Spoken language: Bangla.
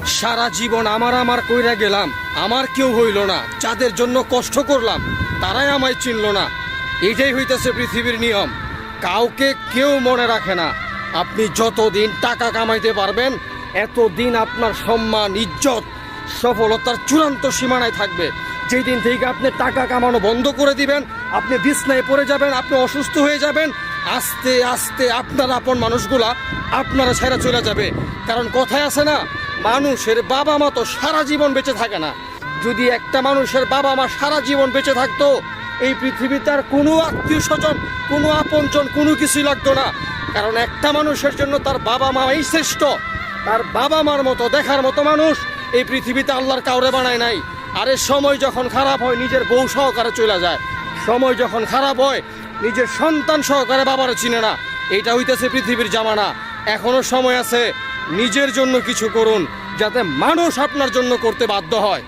সারা জীবন আমার আমার কইরা গেলাম, আমার কেউ হইল না, যাদের জন্য কষ্ট করলাম তারাই আমায় চিনল না। এটাই হইতেছে পৃথিবীর নিয়ম, কাউকে কেউ মনে রাখে না। আপনি যতদিন টাকা কামাইতে পারবেন এতদিন আপনার সম্মান, ইজ্জত, সফলতার চূড়ান্ত সীমানায় থাকবে। যেই দিন থেকে আপনি টাকা কামানো বন্ধ করে দিবেন, আপনি বিছনায় পড়ে যাবেন, আপনি অসুস্থ হয়ে যাবেন, আস্তে আস্তে আপনার আপন মানুষগুলা আপনারা ছেড়ে চলে যাবে। কারণ কথায় আছে না, মানুষের বাবা মা তো সারা জীবন বেঁচে থাকে না। যদি একটা মানুষের বাবা মা সারা জীবন বেঁচে থাকতো, এই পৃথিবীতে আর কোনো আত্মীয় স্বজন, কোনো আপনজন, কোনো কিছুই লাগতো না। কারণ একটা মানুষের জন্য তার বাবা মাই শ্রেষ্ঠ। তার বাবা মার মতো দেখার মতো মানুষ এই পৃথিবীতে আল্লাহর কাউরে বানায় নাই। আরে সময় যখন খারাপ হয় নিজের বউ সহকারে চলে যায়, সময় যখন খারাপ হয় নিজের সন্তান সহকারে বাবারে চিনে না। এইটা হইতেছে পৃথিবীর জামানা। এখনো সময় আছে, নিজের জন্য কিছু করুন যাতে মানুষ আপনার জন্য করতে বাধ্য হয়।